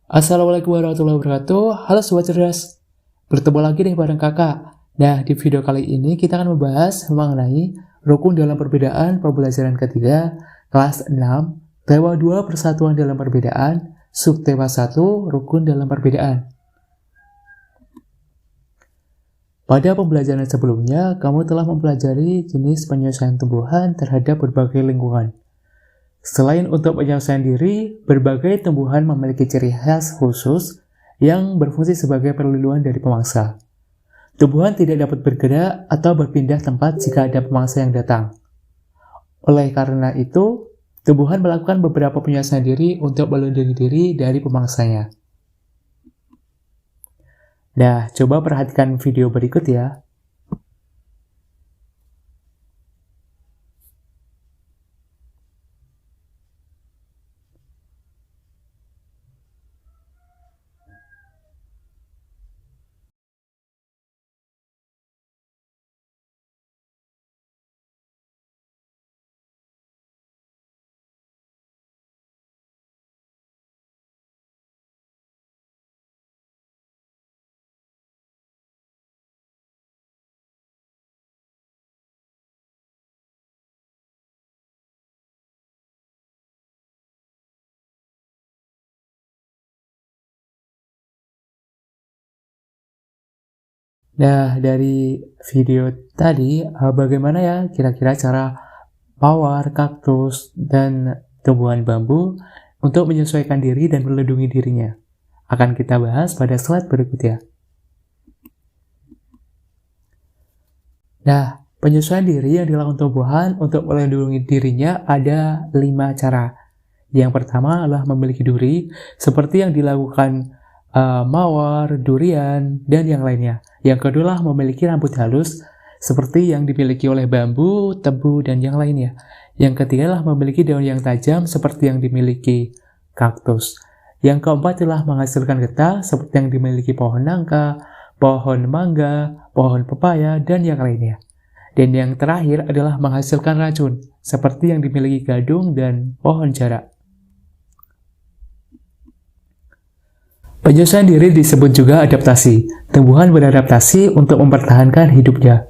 Assalamualaikum warahmatullahi wabarakatuh. Halo Sobat Cerdas. Bertemu lagi nih bareng kakak. Nah, di video kali ini kita akan membahas mengenai rukun dalam perbedaan pembelajaran ketiga kelas 6, tema 2 persatuan dalam perbedaan, subtema 1 rukun dalam perbedaan. Pada pembelajaran sebelumnya, kamu telah mempelajari jenis penyesuaian tumbuhan terhadap berbagai lingkungan. Selain untuk penyelesaian diri, berbagai tumbuhan memiliki ciri khas khusus yang berfungsi sebagai perlindungan dari pemangsa. Tumbuhan tidak dapat bergerak atau berpindah tempat jika ada pemangsa yang datang. Oleh karena itu, tumbuhan melakukan beberapa penyelesaian diri untuk melindungi diri dari pemangsanya. Nah, coba perhatikan video berikut ya. Nah, dari video tadi, bagaimana ya kira-kira cara mawar, kaktus, dan tumbuhan bambu untuk menyesuaikan diri dan melindungi dirinya? Akan kita bahas pada slide berikutnya. Nah, penyesuaian diri yang dilakukan tumbuhan untuk melindungi dirinya ada 5 cara. Yang pertama adalah memiliki duri, seperti yang dilakukan mawar, durian, dan yang lainnya. Yang kedua adalah memiliki rambut halus, seperti yang dimiliki oleh bambu, tebu, dan yang lainnya. Yang ketiga adalah memiliki daun yang tajam, seperti yang dimiliki kaktus. Yang keempat adalah menghasilkan getah, seperti yang dimiliki pohon nangka, pohon mangga, pohon pepaya, dan yang lainnya. Dan yang terakhir adalah menghasilkan racun, seperti yang dimiliki gadung dan pohon jarak. Penyesuaian diri disebut juga adaptasi. Tumbuhan beradaptasi untuk mempertahankan hidupnya.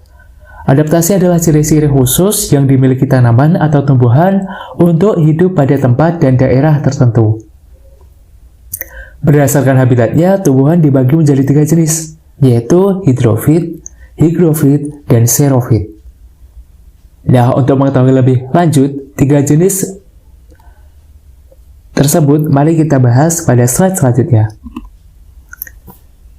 Adaptasi adalah ciri-ciri khusus yang dimiliki tanaman atau tumbuhan untuk hidup pada tempat dan daerah tertentu. Berdasarkan habitatnya, tumbuhan dibagi menjadi 3 jenis, yaitu hidrofit, hygrofit, dan xerofit. Nah, untuk mengetahui lebih lanjut 3 jenis tersebut, mari kita bahas pada slide selanjutnya.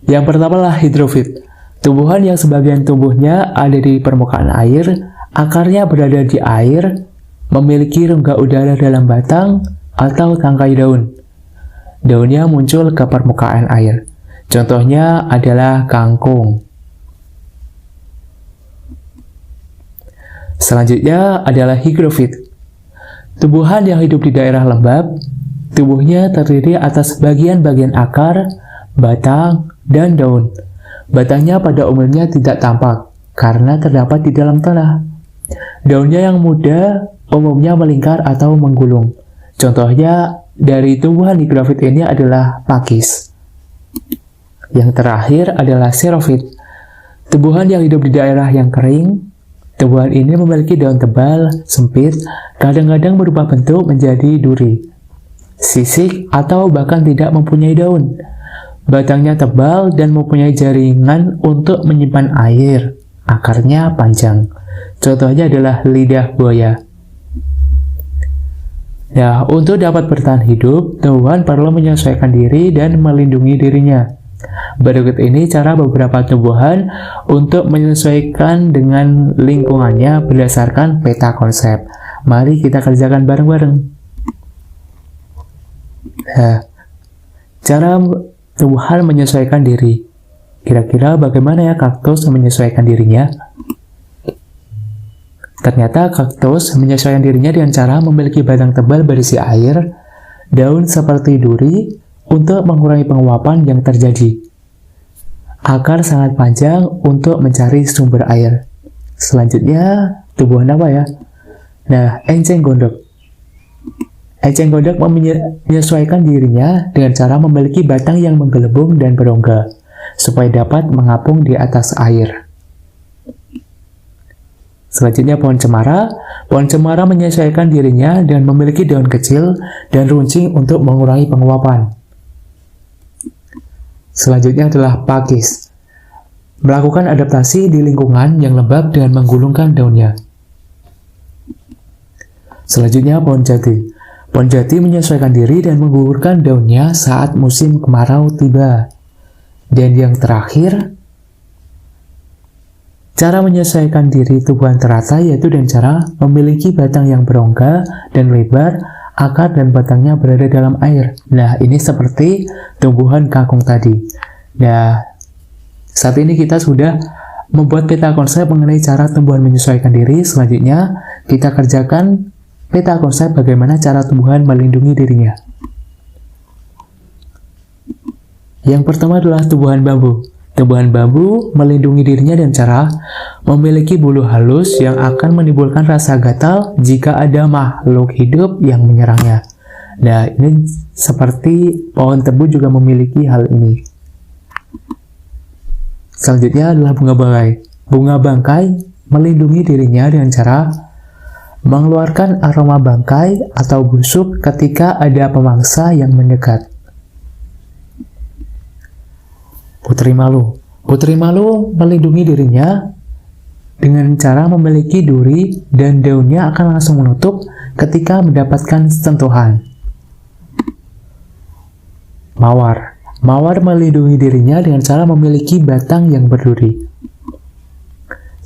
Yang pertama adalah hidrofit. Tumbuhan yang sebagian tubuhnya ada di permukaan air, akarnya berada di air, memiliki rongga udara dalam batang atau tangkai daun. Daunnya muncul ke permukaan air. Contohnya adalah kangkung. Selanjutnya adalah hygrofit. Tumbuhan yang hidup di daerah lembab, tubuhnya terdiri atas bagian-bagian akar, batang, dan daun. Batangnya pada umumnya tidak tampak karena terdapat di dalam tanah. Daunnya yang muda umumnya melingkar atau menggulung. Contohnya dari tumbuhan hygrofit ini adalah pakis. Yang terakhir adalah xerofit. Tumbuhan yang hidup di daerah yang kering. Tumbuhan ini memiliki daun tebal, sempit, kadang-kadang berubah bentuk menjadi duri, sisik, atau bahkan tidak mempunyai daun. Batangnya tebal dan mempunyai jaringan untuk menyimpan air. Akarnya panjang. Contohnya adalah lidah buaya. Nah, untuk dapat bertahan hidup, tumbuhan perlu menyesuaikan diri dan melindungi dirinya. Berikut ini cara beberapa tumbuhan untuk menyesuaikan dengan lingkungannya berdasarkan peta konsep. Mari kita kerjakan bareng-bareng. Nah, cara tumbuhan menyesuaikan diri. Kira-kira bagaimana ya kaktus menyesuaikan dirinya? Ternyata kaktus menyesuaikan dirinya dengan cara memiliki batang tebal berisi air, daun seperti duri untuk mengurangi penguapan yang terjadi. Akar sangat panjang untuk mencari sumber air. Selanjutnya, tumbuhan apa ya? Nah, enceng gondok. Eceng gondok menyesuaikan dirinya dengan cara memiliki batang yang menggelembung dan berongga, supaya dapat mengapung di atas air. Selanjutnya pohon cemara. Pohon cemara menyesuaikan dirinya dan memiliki daun kecil dan runcing untuk mengurangi penguapan. Selanjutnya adalah pakis. Melakukan adaptasi di lingkungan yang lembab dengan menggulungkan daunnya. Selanjutnya pohon jati. Pohon jati menyesuaikan diri dan menggugurkan daunnya saat musim kemarau tiba. Dan yang terakhir, cara menyesuaikan diri tumbuhan teratai yaitu dengan cara memiliki batang yang berongga dan lebar, akar dan batangnya berada dalam air. Nah, ini seperti tumbuhan kangkung tadi. Nah, saat ini kita sudah membuat peta konsep mengenai cara tumbuhan menyesuaikan diri. Selanjutnya, kita kerjakan peta konsep bagaimana cara tumbuhan melindungi dirinya. Yang pertama adalah tumbuhan bambu. Tumbuhan bambu melindungi dirinya dengan cara memiliki bulu halus yang akan menimbulkan rasa gatal jika ada makhluk hidup yang menyerangnya. Nah, ini seperti pohon tebu juga memiliki hal ini. Selanjutnya adalah bunga bangkai. Bunga bangkai melindungi dirinya dengan cara mengeluarkan aroma bangkai atau busuk ketika ada pemangsa yang mendekat. Putri malu. Putri malu melindungi dirinya dengan cara memiliki duri dan daunnya akan langsung menutup ketika mendapatkan sentuhan. Mawar. Mawar melindungi dirinya dengan cara memiliki batang yang berduri.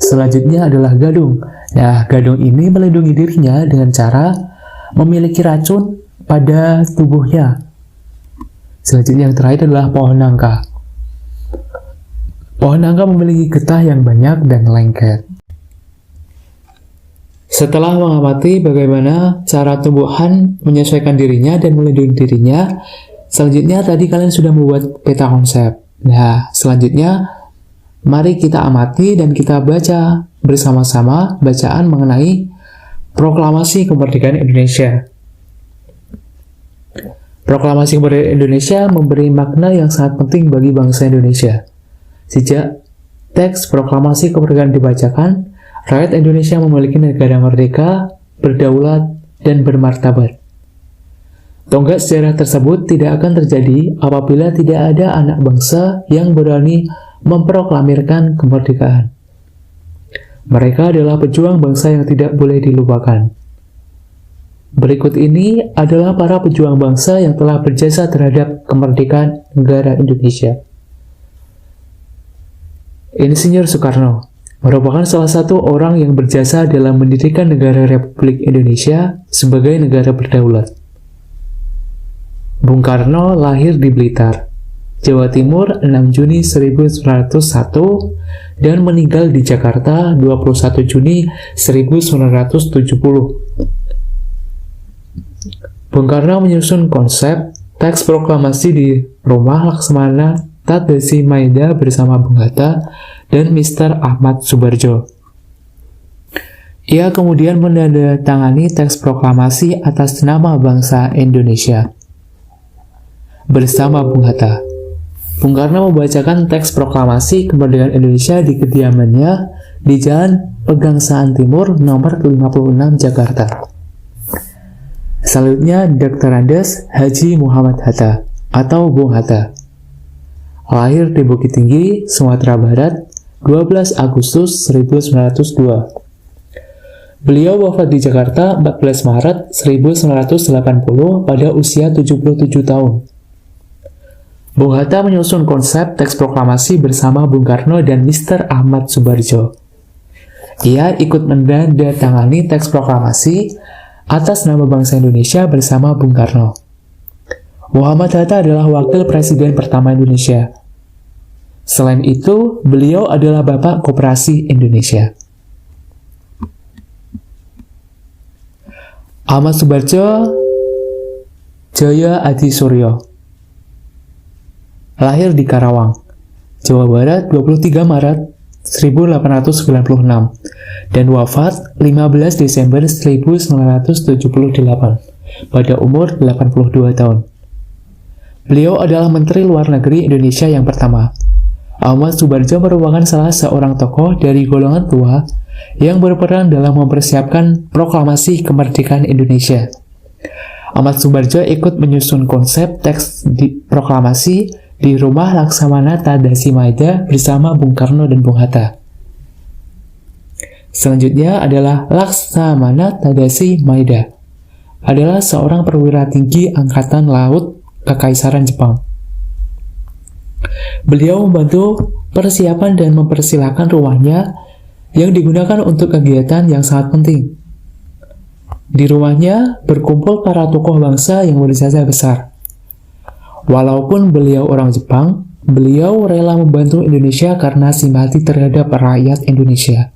Selanjutnya adalah gadung. Nah, gadung ini melindungi dirinya dengan cara memiliki racun pada tubuhnya. Selanjutnya yang terakhir adalah pohon nangka. Pohon nangka memiliki getah yang banyak dan lengket. Setelah mengamati bagaimana cara tumbuhan menyesuaikan dirinya dan melindungi dirinya, selanjutnya tadi kalian sudah membuat peta konsep. Nah, selanjutnya mari kita amati dan kita baca bersama-sama bacaan mengenai Proklamasi Kemerdekaan Indonesia. Proklamasi Kemerdekaan Indonesia memberi makna yang sangat penting bagi bangsa Indonesia. Sejak teks proklamasi kemerdekaan dibacakan, rakyat Indonesia memiliki negara merdeka, berdaulat, dan bermartabat. Tonggak sejarah tersebut tidak akan terjadi apabila tidak ada anak bangsa yang berani memproklamirkan kemerdekaan. Mereka adalah pejuang bangsa yang tidak boleh dilupakan. Berikut ini adalah para pejuang bangsa yang telah berjasa terhadap kemerdekaan negara Indonesia. Insinyur Soekarno merupakan salah satu orang yang berjasa dalam mendirikan negara Republik Indonesia sebagai negara berdaulat. Bung Karno lahir di Blitar, Jawa Timur 6 Juni 1901 dan meninggal di Jakarta 21 Juni 1970. Bung Karno menyusun konsep teks proklamasi di Rumah Laksmana Tadasi Maeda bersama Bung Hatta dan Mr. Ahmad Subarjo. Ia kemudian menandatangani teks proklamasi atas nama bangsa Indonesia bersama Bung Hatta. Bung Karno membacakan teks proklamasi kemerdekaan Indonesia di kediamannya di Jalan Pegangsaan Timur nomor 56 Jakarta. Selanjutnya Dr. Andes Haji Muhammad Hatta atau Bung Hatta. Lahir di Bukit Tinggi, Sumatera Barat, 12 Agustus 1902. Beliau wafat di Jakarta 14 Maret 1980 pada usia 77 tahun. Bung Hatta menyusun konsep teks proklamasi bersama Bung Karno dan Mr. Ahmad Subarjo. Ia ikut menandatangani teks proklamasi atas nama bangsa Indonesia bersama Bung Karno. Muhammad Hatta adalah wakil presiden pertama Indonesia. Selain itu, beliau adalah Bapak Koperasi Indonesia. Ahmad Subarjo Jaya Adi Suryo lahir di Karawang, Jawa Barat 23 Maret 1896 dan wafat 15 Desember 1978. pada umur 82 tahun. Beliau adalah Menteri Luar Negeri Indonesia yang pertama. Ahmad Subardjo merupakan salah seorang tokoh dari golongan tua yang berperan dalam mempersiapkan proklamasi kemerdekaan Indonesia. Ahmad Subardjo ikut menyusun konsep teks proklamasi di rumah Laksamana Tadasi Maeda bersama Bung Karno dan Bung Hatta. Selanjutnya adalah Laksamana Tadasi Maeda. Adalah seorang perwira tinggi Angkatan Laut Kekaisaran Jepang. Beliau membantu persiapan dan mempersilahkan rumahnya yang digunakan untuk kegiatan yang sangat penting. Di rumahnya berkumpul para tokoh bangsa yang berjasa besar. Walaupun beliau orang Jepang, beliau rela membantu Indonesia karena simpati terhadap rakyat Indonesia.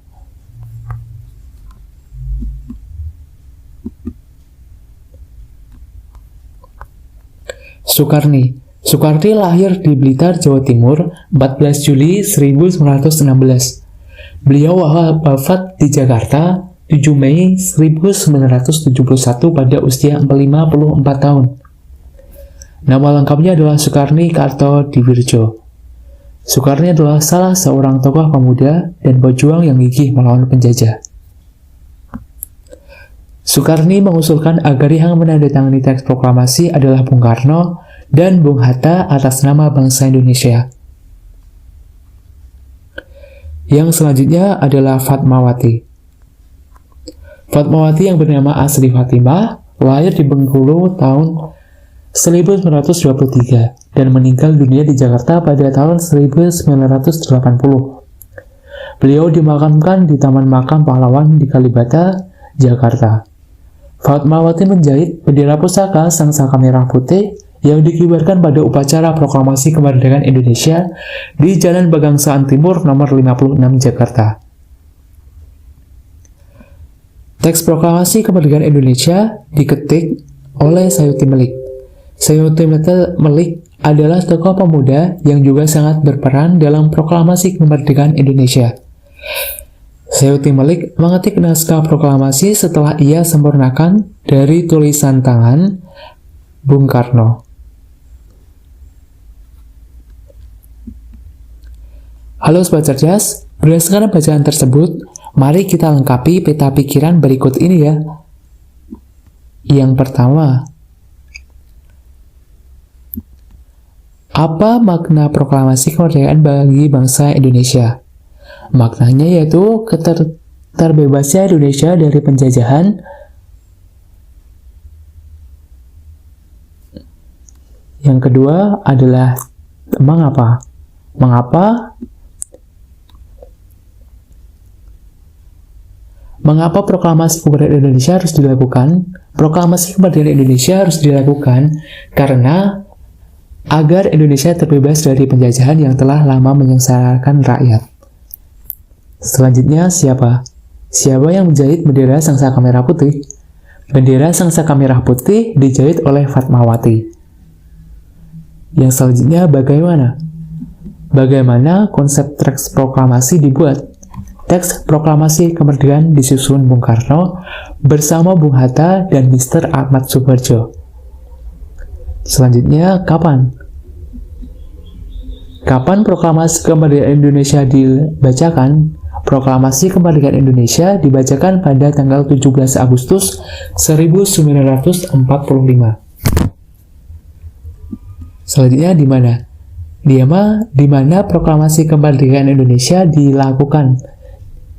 Soekarni lahir di Blitar, Jawa Timur, 14 Juli 1916. Beliau wafat di Jakarta, 7 Mei 1971 pada usia 54 tahun. Nama lengkapnya adalah Soekarni Kartodiwirjo. Soekarni adalah salah seorang tokoh pemuda dan pejuang yang gigih melawan penjajah. Soekarni mengusulkan agar yang menandatangani teks proklamasi adalah Bung Karno dan Bung Hatta atas nama bangsa Indonesia. Yang selanjutnya adalah Fatmawati. Fatmawati yang bernama asli Fatimah lahir di Bengkulu tahun 1923 dan meninggal dunia di Jakarta pada tahun 1980. Beliau dimakamkan di Taman Makam Pahlawan di Kalibata, Jakarta. Fatmawati menjahit bendera pusaka Sang Saka Merah Putih yang dikibarkan pada upacara proklamasi kemerdekaan Indonesia di Jalan Pegangsaan Timur nomor 56 Jakarta. Teks proklamasi kemerdekaan Indonesia diketik oleh Sayuti Melik. Sayuti Melik adalah tokoh pemuda yang juga sangat berperan dalam proklamasi kemerdekaan Indonesia. Sayuti Melik mengetik naskah proklamasi setelah ia sempurnakan dari tulisan tangan Bung Karno. Halo Sobat Cerdas, berdasarkan bacaan tersebut, mari kita lengkapi peta pikiran berikut ini ya. Yang pertama, apa makna proklamasi kemerdekaan bagi bangsa Indonesia? Maknanya yaitu terbebasnya Indonesia dari penjajahan. Yang kedua adalah mengapa? Mengapa proklamasi kemerdekaan Indonesia harus dilakukan? Proklamasi kemerdekaan Indonesia harus dilakukan karena agar Indonesia terbebas dari penjajahan yang telah lama menyengsarakan rakyat. Selanjutnya siapa? Siapa yang menjahit bendera Sang Saka Merah Putih? Bendera Sang Saka Merah Putih dijahit oleh Fatmawati. Yang selanjutnya bagaimana? Bagaimana konsep teks proklamasi dibuat? Teks proklamasi kemerdekaan disusun Bung Karno bersama Bung Hatta dan Mr. Ahmad Subardjo. Selanjutnya, kapan? Kapan proklamasi kemerdekaan Indonesia dibacakan? Proklamasi kemerdekaan Indonesia dibacakan pada tanggal 17 Agustus 1945. Selanjutnya di mana? Di mana proklamasi kemerdekaan Indonesia dilakukan?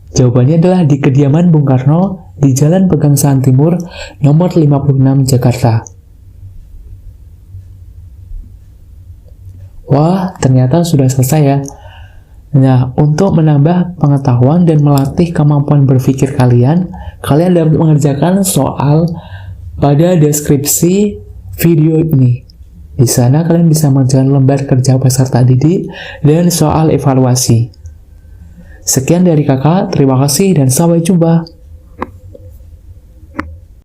Jawabannya adalah di kediaman Bung Karno di Jalan Pegangsaan Timur nomor 56 Jakarta. Wah, ternyata sudah selesai ya. Nah, untuk menambah pengetahuan dan melatih kemampuan berpikir kalian dapat mengerjakan soal pada deskripsi video ini. Di sana kalian bisa mengerjakan lembar kerja peserta didik dan soal evaluasi. Sekian dari kakak, terima kasih dan sampai jumpa.